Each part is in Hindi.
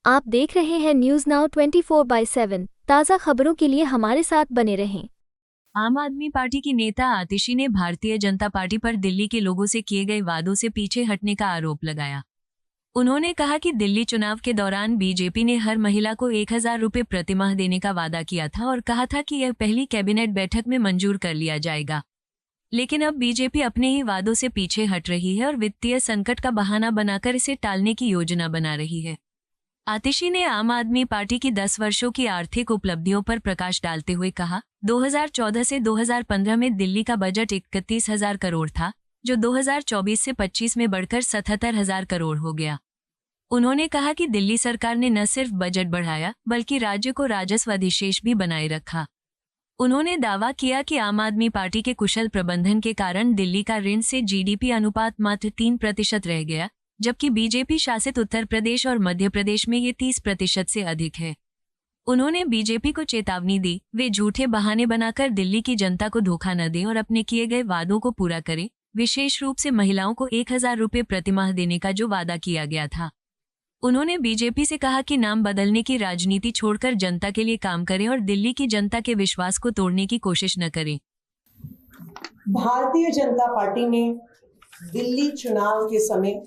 आप देख रहे हैं न्यूज नाउ 24/7 ताज़ा खबरों के लिए हमारे साथ बने रहें। आम आदमी पार्टी की नेता आतिशी ने भारतीय जनता पार्टी पर दिल्ली के लोगों से किए गए वादों से पीछे हटने का आरोप लगाया। उन्होंने कहा कि दिल्ली चुनाव के दौरान बीजेपी ने हर महिला को 1,000 रुपये प्रतिमाह देने का वादा किया था और कहा था कि यह पहली कैबिनेट बैठक में मंजूर कर लिया जाएगा। लेकिन अब बीजेपी अपने ही वादों से पीछे हट रही है और वित्तीय संकट का बहाना बनाकर इसे टालने की योजना बना रही है। आतिशी ने आम आदमी पार्टी की 10 वर्षों की आर्थिक उपलब्धियों पर प्रकाश डालते हुए कहा, 2014 से 2015 में दिल्ली का बजट 31,000 करोड़ था, जो 2024 से 25 में बढ़कर 77,000 करोड़ हो गया। उन्होंने कहा कि दिल्ली सरकार ने न सिर्फ बजट बढ़ाया, बल्कि राज्य को राजस्व अधिशेष भी बनाए रखा। उन्होंने दावा किया कि आम आदमी पार्टी के कुशल प्रबंधन के कारण दिल्ली का ऋण से जीडीपी अनुपात मात्र 3% रह गया, जबकि बीजेपी शासित उत्तर प्रदेश और मध्य प्रदेश में ये 30% से अधिक है। उन्होंने बीजेपी को चेतावनी दी, वे झूठे बहाने बनाकर दिल्ली की जनता को धोखा न दें और अपने किए गए वादों को पूरा करें, विशेष रूप से महिलाओं को 1,000 रुपये प्रतिमाह देने का जो वादा किया गया था। उन्होंने बीजेपी से कहा कि नाम बदलने की राजनीति छोड़कर जनता के लिए काम करें और दिल्ली की जनता के विश्वास को तोड़ने की कोशिश न करें। भारतीय जनता पार्टी ने दिल्ली चुनाव के समय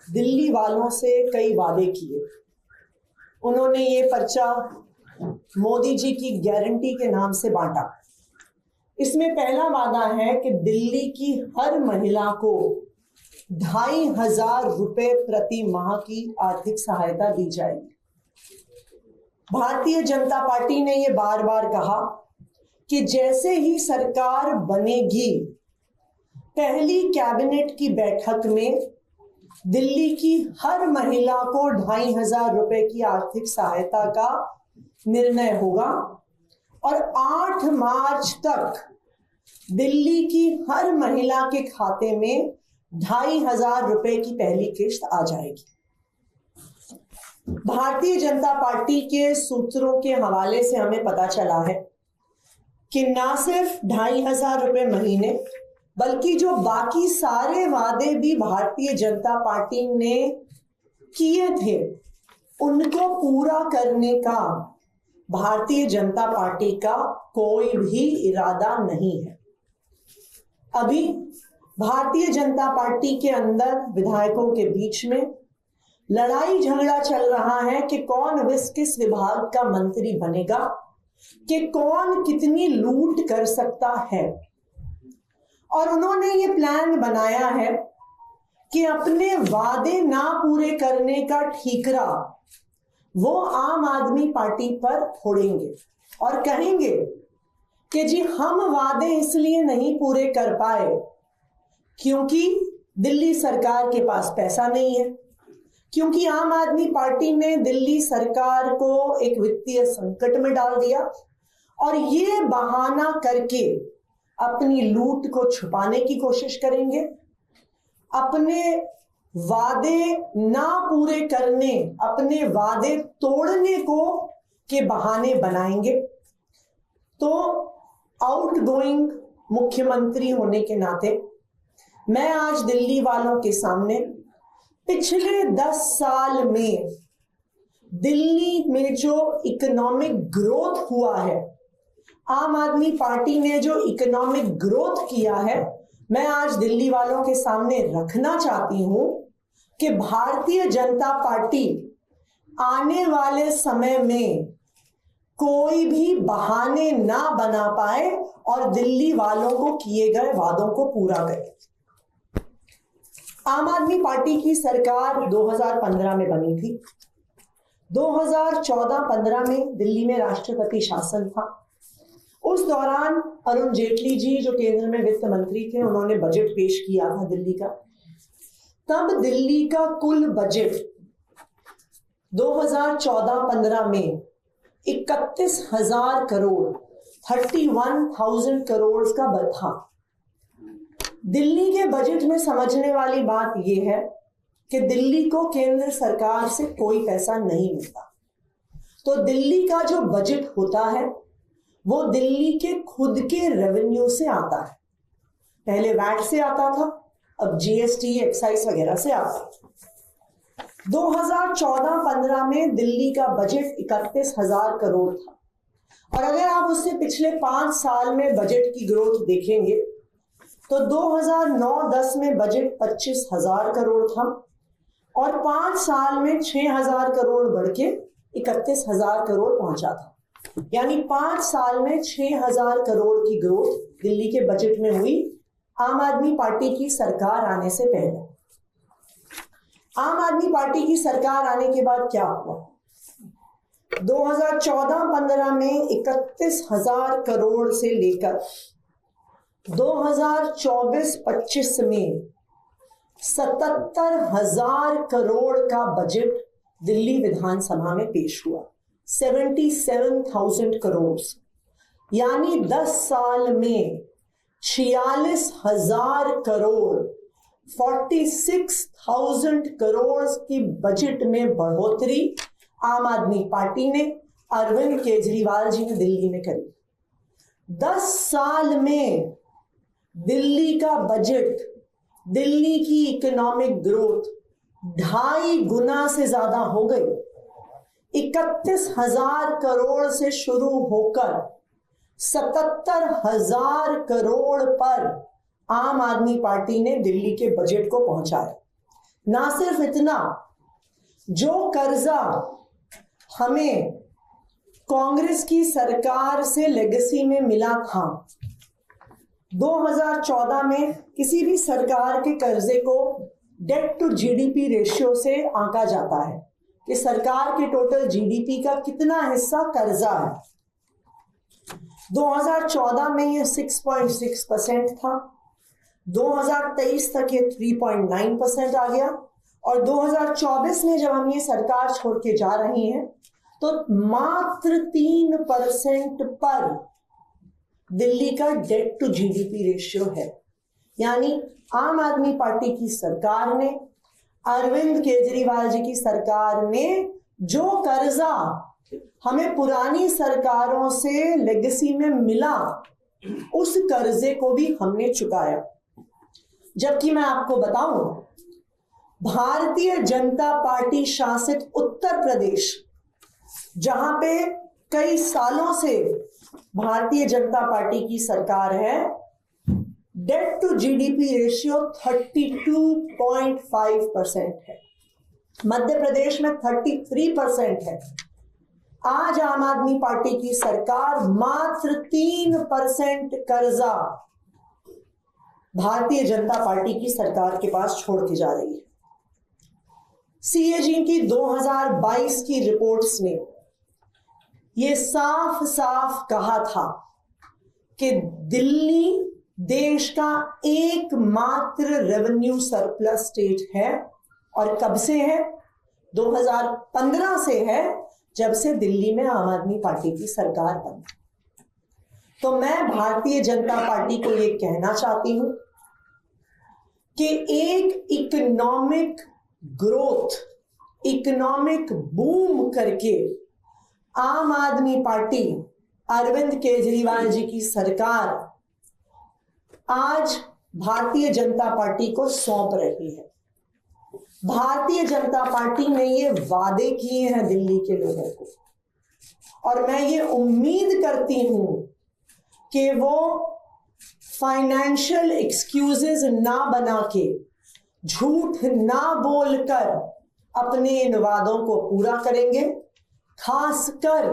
दिल्ली वालों से कई वादे किए। उन्होंने ये पर्चा मोदी जी की गारंटी के नाम से बांटा। इसमें पहला वादा है कि दिल्ली की हर महिला को 2,500 रुपए प्रति माह की आर्थिक सहायता दी जाएगी। भारतीय जनता पार्टी ने ये बार बार कहा कि जैसे ही सरकार बनेगी, पहली कैबिनेट की बैठक में दिल्ली की हर महिला को 2,500 रुपए की आर्थिक सहायता का निर्णय होगा और 8 मार्च तक दिल्ली की हर महिला के खाते में 2,500 रुपए की पहली किस्त आ जाएगी। भारतीय जनता पार्टी के सूत्रों के हवाले से हमें पता चला है कि न सिर्फ 2,500 रुपए महीने, बल्कि जो बाकी सारे वादे भी भारतीय जनता पार्टी ने किए थे, उनको पूरा करने का भारतीय जनता पार्टी का कोई भी इरादा नहीं है। अभी भारतीय जनता पार्टी के अंदर विधायकों के बीच में लड़ाई झगड़ा चल रहा है कि कौन किस विभाग का मंत्री बनेगा, कि कौन कितनी लूट कर सकता है। और उन्होंने ये प्लान बनाया है कि अपने वादे ना पूरे करने का ठीकरा वो आम आदमी पार्टी पर फोड़ेंगे और कहेंगे कि जी हम वादे इसलिए नहीं पूरे कर पाए क्योंकि दिल्ली सरकार के पास पैसा नहीं है, क्योंकि आम आदमी पार्टी ने दिल्ली सरकार को एक वित्तीय संकट में डाल दिया और ये बहाना करके अपनी लूट को छुपाने की कोशिश करेंगे, अपने वादे ना पूरे करने, अपने वादे तोड़ने को के बहाने बनाएंगे। तो आउटगोइंग मुख्यमंत्री होने के नाते मैं आज दिल्ली वालों के सामने पिछले 10 साल में दिल्ली में जो इकोनॉमिक ग्रोथ हुआ है, आम आदमी पार्टी ने जो इकोनॉमिक ग्रोथ किया है, मैं आज दिल्ली वालों के सामने रखना चाहती हूं कि भारतीय जनता पार्टी आने वाले समय में कोई भी बहाने ना बना पाए और दिल्ली वालों को किए गए वादों को पूरा करे। आम आदमी पार्टी की सरकार 2015 में बनी थी। 2014-15 में दिल्ली में राष्ट्रपति शासन था। उस दौरान अरुण जेटली जी जो केंद्र में वित्त मंत्री थे, उन्होंने बजट पेश किया था दिल्ली का। तब दिल्ली का कुल बजट 2014-15 में 31,000 करोड़ 31,000 करोड़ का था। दिल्ली के बजट में समझने वाली बात यह है कि दिल्ली को केंद्र सरकार से कोई पैसा नहीं मिलता। तो दिल्ली का जो बजट होता है वो दिल्ली के खुद के रेवेन्यू से आता है। पहले वैट से आता था, अब जीएसटी, एक्साइज वगैरह से आता है। 2014-15 में दिल्ली का बजट 31,000 करोड़ था, और अगर आप उससे पिछले 5 साल में बजट की ग्रोथ देखेंगे तो 2009-10 में बजट 25,000 करोड़ था, और 5 साल में 6,000 करोड़ बढ़ के 31,000 करोड़ पहुंचा था। यानी 5 साल में 6,000 करोड़ की ग्रोथ दिल्ली के बजट में हुई आम आदमी पार्टी की सरकार आने से पहले। आम आदमी पार्टी की सरकार आने के बाद क्या हुआ? 2014-15 में 31,000 करोड़ से लेकर 2024-25 में 77,000 करोड़ का बजट दिल्ली विधानसभा में पेश हुआ। 77,000 करोड़, यानी 10 साल में 46,000 करोड़, 46,000 करोड़ की बजट में बढ़ोतरी आम आदमी पार्टी ने, अरविंद केजरीवाल जी ने दिल्ली में करी। 10 साल में दिल्ली का बजट, दिल्ली की इकोनॉमिक ग्रोथ 2.5 गुना से ज्यादा हो गई। 31,000 करोड़ से शुरू होकर 77,000 करोड़ पर आम आदमी पार्टी ने दिल्ली के बजट को पहुंचाया। ना सिर्फ इतना, जो कर्जा हमें कांग्रेस की सरकार से लेगेसी में मिला था, 2014 में किसी भी सरकार के कर्जे को डेट टू जीडीपी रेशियो से आंका जाता है कि सरकार के टोटल जीडीपी का कितना हिस्सा कर्जा है। 2014 में ये 6.6% था, 2023 तक ये 3.9% आ गया, और 2024 में जब हम ये सरकार छोड़ के जा रहे हैं तो मात्र 3% पर दिल्ली का डेट टू जीडीपी रेशियो है। यानी आम आदमी पार्टी की सरकार ने, अरविंद केजरीवाल जी की सरकार ने जो कर्जा हमें पुरानी सरकारों से लेगेसी में मिला, उस कर्जे को भी हमने चुकाया। जबकि मैं आपको बताऊं, भारतीय जनता पार्टी शासित उत्तर प्रदेश, जहां पे कई सालों से भारतीय जनता पार्टी की सरकार है, डेट टू जीडीपी रेशियो 32.5% है। मध्य प्रदेश में 33% है। आज आम आदमी पार्टी की सरकार मात्र 3% कर्जा भारतीय जनता पार्टी की सरकार के पास छोड़ के जा रही है। सीएजी की 2022 की रिपोर्ट्स ने ये साफ साफ कहा था कि दिल्ली देश का एकमात्र रेवेन्यू सरप्लस स्टेट है, और कब से है? 2015 से है, जब से दिल्ली में आम आदमी पार्टी की सरकार बनी। तो मैं भारतीय जनता पार्टी को ये कहना चाहती हूं कि एक इकोनॉमिक ग्रोथ, इकोनॉमिक बूम करके आम आदमी पार्टी, अरविंद केजरीवाल जी की सरकार आज भारतीय जनता पार्टी को सौंप रही है। भारतीय जनता पार्टी ने ये वादे किए हैं दिल्ली के लोगों को, और मैं ये उम्मीद करती हूं कि वो फाइनेंशियल एक्सक्यूजेस ना बना के, झूठ ना बोलकर अपने इन वादों को पूरा करेंगे। खासकर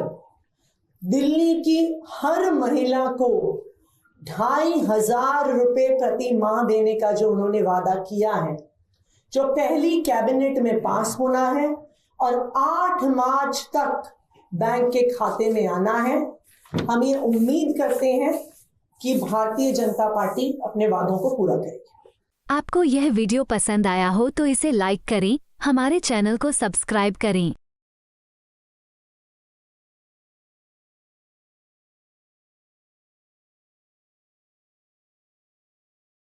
दिल्ली की हर महिला को 2,500 रुपए प्रति माह देने का जो उन्होंने वादा किया है, जो पहली कैबिनेट में पास होना है और 8 मार्च तक बैंक के खाते में आना है। हम ये उम्मीद करते हैं कि भारतीय जनता पार्टी अपने वादों को पूरा करेगी। आपको यह वीडियो पसंद आया हो तो इसे लाइक करें, हमारे चैनल को सब्सक्राइब करें।